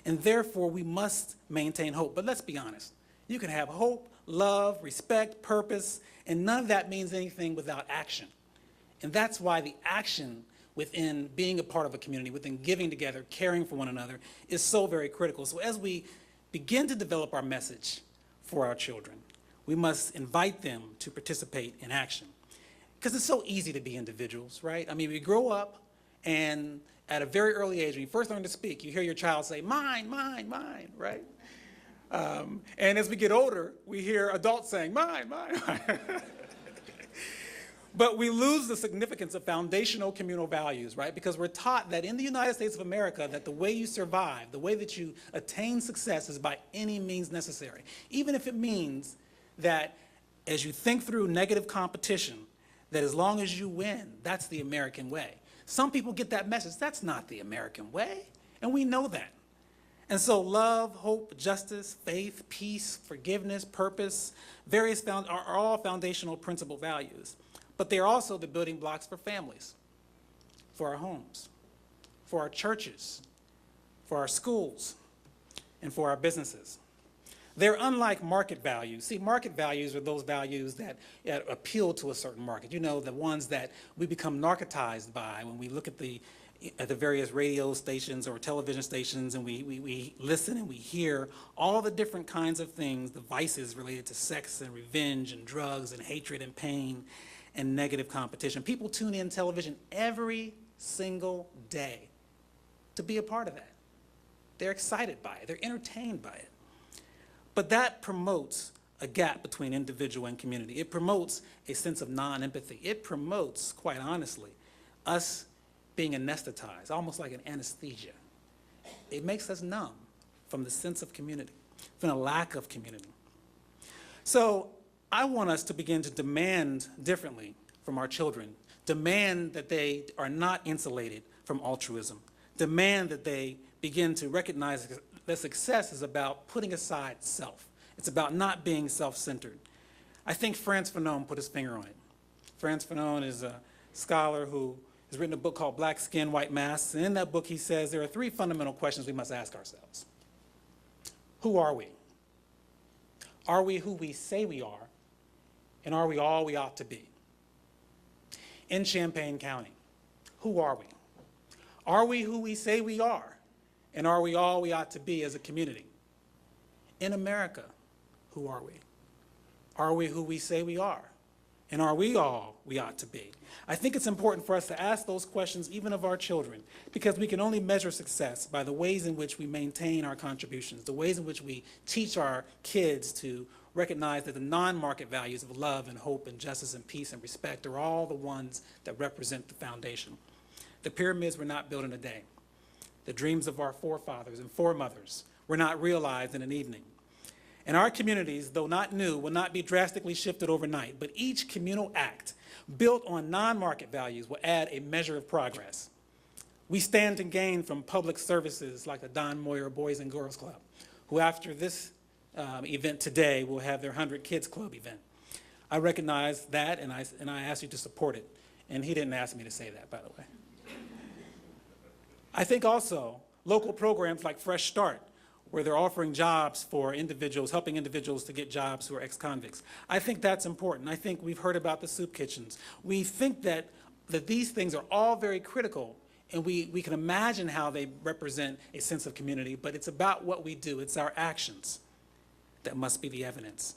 And therefore, we must maintain hope. But let's be honest. You can have hope, love, respect, purpose, and none of that means anything without action. And that's why the action within being a part of a community, within giving together, caring for one another, is so very critical. So as we begin to develop our message for our children, we must invite them to participate in action. Because it's so easy to be individuals, right? I mean, we grow up, and at a very early age, when you first learn to speak, you hear your child say, mine, mine, mine, right? And as we get older, we hear adults saying, mine, mine, mine. But we lose the significance of foundational communal values, right? Because we're taught that in the United States of America, that the way you survive, the way that you attain success is by any means necessary. Even if it means that as you think through negative competition, that as long as you win, that's the American way. Some people get that message. That's not the American way, and we know that. And so love, hope, justice, faith, peace, forgiveness, purpose, are all foundational principal values. But they are also the building blocks for families, for our homes, for our churches, for our schools, and for our businesses. They're unlike market values. See, market values are those values that appeal to a certain market. You know, the ones that we become narcotized by when we look at the various radio stations or television stations, and we listen and we hear all the different kinds of things, the vices related to sex and revenge and drugs and hatred and pain and negative competition. People tune in television every single day to be a part of that. They're excited by it. They're entertained by it. But that promotes a gap between individual and community. It promotes a sense of non-empathy. It promotes, quite honestly, us being anesthetized, almost like an anesthesia. It makes us numb from the sense of community, from the lack of community. So I want us to begin to demand differently from our children. Demand that they are not insulated from altruism. Demand that they begin to recognize that success is about putting aside self. It's about not being self-centered. I think Frantz Fanon put his finger on it. Frantz Fanon is a scholar who has written a book called Black Skin, White Masks, and in that book he says there are three fundamental questions we must ask ourselves. Who are we? Are we who we say we are? And are we all we ought to be? In Champaign County, who are we? Are we who we say we are? And are we all we ought to be as a community? In America, who are we? Are we who we say we are? And are we all we ought to be? I think it's important for us to ask those questions even of our children, because we can only measure success by the ways in which we maintain our contributions, the ways in which we teach our kids to recognize that the non-market values of love and hope and justice and peace and respect are all the ones that represent the foundation. The pyramids were not built in a day. The dreams of our forefathers and foremothers were not realized in an evening. And our communities, though not new, will not be drastically shifted overnight, but each communal act built on non-market values will add a measure of progress. We stand to gain from public services like the Don Moyer Boys and Girls Club, who after this event today will have their 100 Kids Club event. I recognize that, and I ask you to support it. And he didn't ask me to say that, by the way. I think also local programs like Fresh Start, where they're offering jobs for individuals, helping individuals to get jobs who are ex-convicts. I think that's important. I think we've heard about the soup kitchens. We think that these things are all very critical, and we can imagine how they represent a sense of community, but it's about what we do. It's our actions that must be the evidence.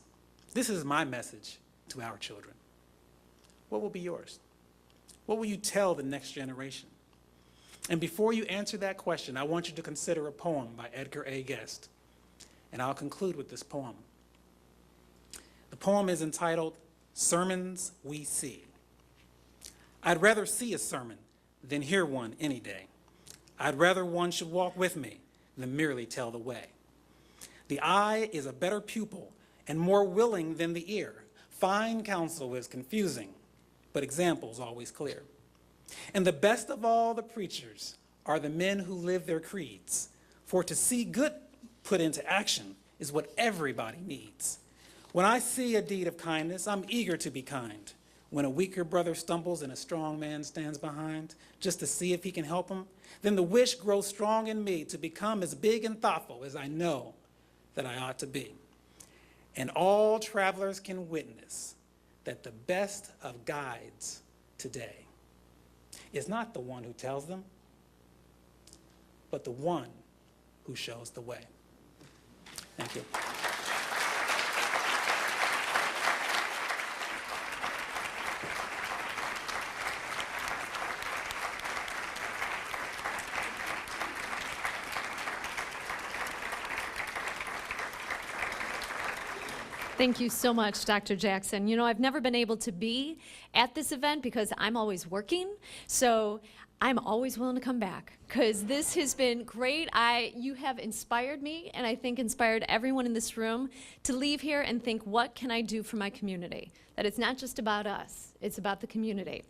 This is my message to our children. What will be yours? What will you tell the next generation? And before you answer that question, I want you to consider a poem by Edgar A. Guest. And I'll conclude with this poem. The poem is entitled, Sermons We See. I'd rather see a sermon than hear one any day. I'd rather one should walk with me than merely tell the way. The eye is a better pupil and more willing than the ear. Fine counsel is confusing, but example's always clear. And the best of all the preachers are the men who live their creeds, for to see good put into action is what everybody needs. When I see a deed of kindness, I'm eager to be kind. When a weaker brother stumbles and a strong man stands behind, just to see if he can help him, then the wish grows strong in me to become as big and thoughtful as I know that I ought to be. And all travelers can witness that the best of guides today is not the one who tells them, but the one who shows the way. Thank you. Thank you so much, Dr. Jackson. You know, I've never been able to be at this event because I'm always working, so I'm always willing to come back because this has been great. You have inspired me, and I think inspired everyone in this room to leave here and think, what can I do for my community? That it's not just about us, it's about the community.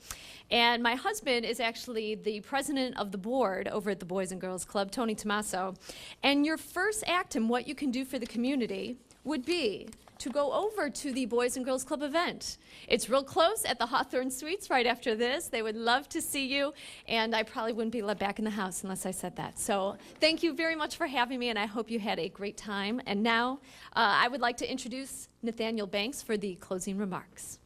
And my husband is actually the president of the board over at the Boys and Girls Club, Tony Tomaso. And your first act in what you can do for the community would be to go over to the Boys and Girls Club event. It's real close at the Hawthorne Suites right after this. They would love to see you, and I probably wouldn't be let back in the house unless I said that. So thank you very much for having me, and I hope you had a great time. And now I would like to introduce Nathaniel Banks for the closing remarks.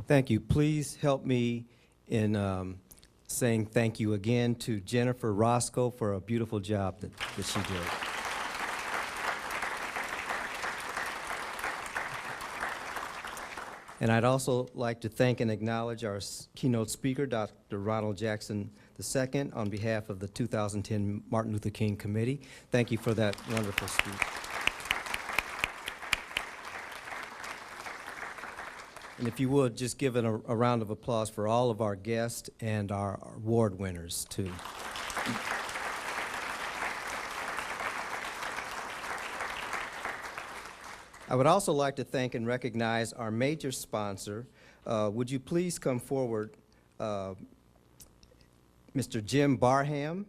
Thank you. Please help me in saying thank you again to Jennifer Roscoe for a beautiful job that she did. And I'd also like to thank and acknowledge our keynote speaker, Dr. Ronald Jackson II, on behalf of the 2010 Martin Luther King Committee. Thank you for that wonderful speech. And if you would, just give it a round of applause for all of our guests and our award winners, too. I would also like to thank and recognize our major sponsor, Would you please come forward, Mr. Jim Barham?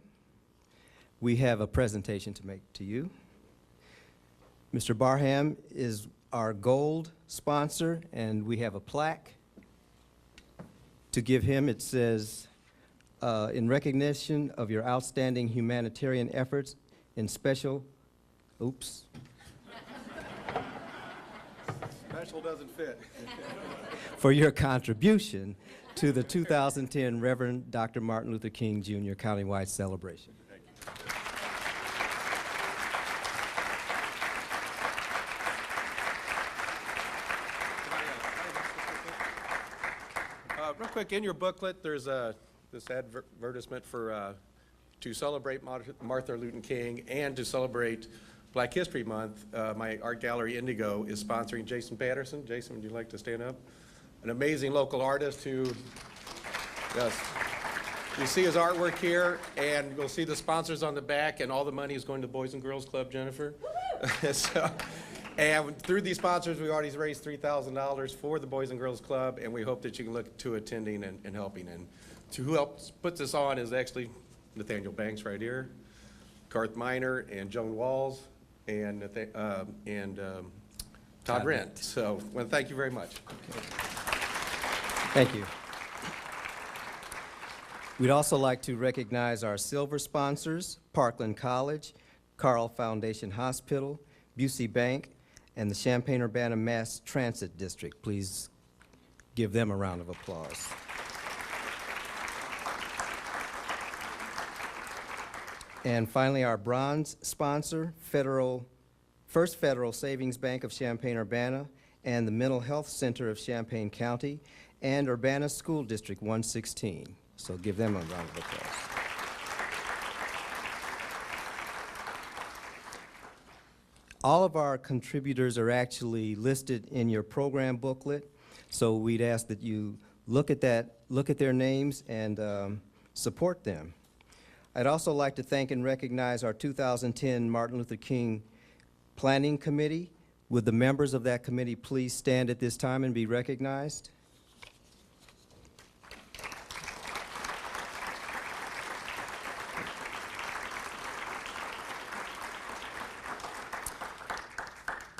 We have a presentation to make to you. Mr. Barham is our gold sponsor, and we have a plaque to give him. It says, in recognition of your outstanding humanitarian efforts in special, oops. Special doesn't fit. For your contribution to the 2010 Reverend Dr. Martin Luther King Jr. Countywide celebration. Real quick, in your booklet, there's this advertisement for to celebrate Martin Luther King and to celebrate Black History Month. My art gallery, Indigo, is sponsoring Jason Patterson. Jason, would you like to stand up? An amazing local artist who, yes, you see his artwork here, and you'll see the sponsors on the back, and all the money is going to Boys and Girls Club, Jennifer. And through these sponsors, we already raised $3,000 for the Boys and Girls Club, and we hope that you can look to attending and helping. And to who helps put this on is actually Nathaniel Banks right here, Garth Miner, and Joan Walls, and Todd Rent. So I want to thank you very much. Okay. Thank you. We'd also like to recognize our silver sponsors, Parkland College, Carl Foundation Hospital, Busey Bank, and the Champaign-Urbana Mass Transit District. Please give them a round of applause. And finally, our bronze sponsor, First Federal Savings Bank of Champaign-Urbana and the Mental Health Center of Champaign County and Urbana School District 116. So give them a round of applause. All of our contributors are actually listed in your program booklet, so we'd ask that you look at their names and support them. I'd also like to thank and recognize our 2010 Martin Luther King Planning Committee. Would the members of that committee please stand at this time and be recognized?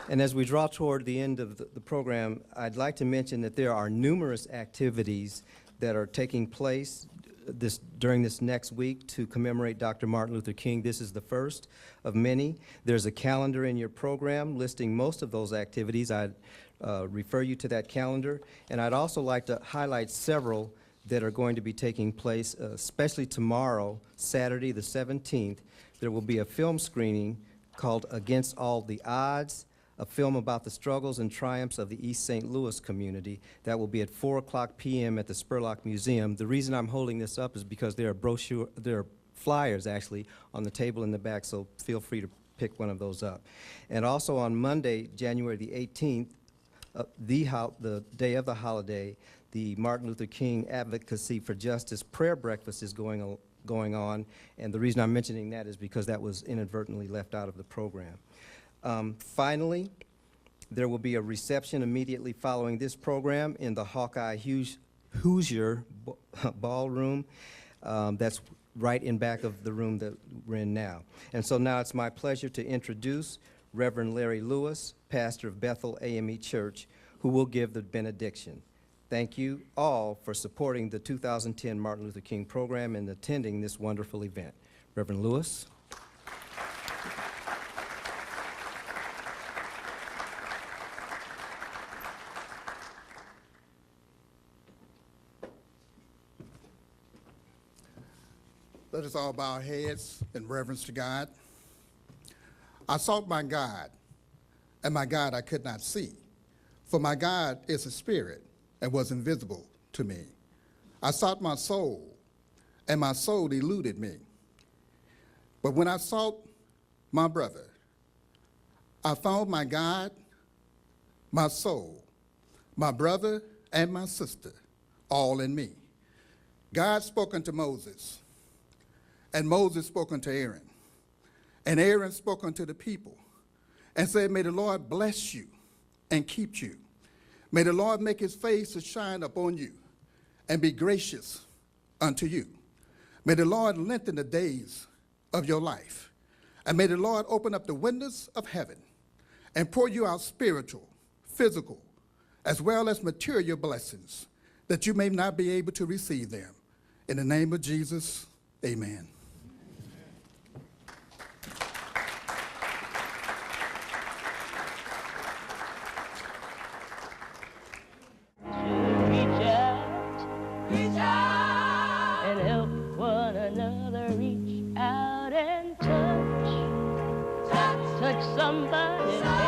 And as we draw toward the end of the program, I'd like to mention that there are numerous activities that are taking place during this next week to commemorate Dr. Martin Luther King. This is the first of many. There's a calendar in your program listing most of those activities. I'd refer you to that calendar. And I'd also like to highlight several that are going to be taking place, especially tomorrow, Saturday the 17th. There will be a film screening called Against All the Odds, a film about the struggles and triumphs of the East St. Louis community. That will be at 4:00 p.m. at the Spurlock Museum. The reason I'm holding this up is because there are flyers actually on the table in the back, so feel free to pick one of those up. And also on Monday, January the 18th, the day of the holiday, the Martin Luther King Advocacy for Justice prayer breakfast is going on, and the reason I'm mentioning that is because that was inadvertently left out of the program. Finally, there will be a reception immediately following this program in the Hawkeye Hoosier Ballroom. That's right in back of the room that we're in now. And so now it's my pleasure to introduce Reverend Larry Lewis, pastor of Bethel AME Church, who will give the benediction. Thank you all for supporting the 2010 Martin Luther King program and attending this wonderful event. Reverend Lewis. Let us all bow our heads in reverence to God. I sought my God, and my God I could not see, for my God is a spirit and was invisible to me. I sought my soul, and my soul eluded me. But when I sought my brother, I found my God, my soul, my brother, and my sister, all in me. God spoke unto Moses, and Moses spoke unto Aaron, and Aaron spoke unto the people, and said, May the Lord bless you and keep you. May the Lord make his face to shine upon you and be gracious unto you. May the Lord lengthen the days of your life. And may the Lord open up the windows of heaven and pour you out spiritual, physical, as well as material blessings that you may not be able to receive them. In the name of Jesus, amen. Reach out and help one another. Reach out and touch somebody.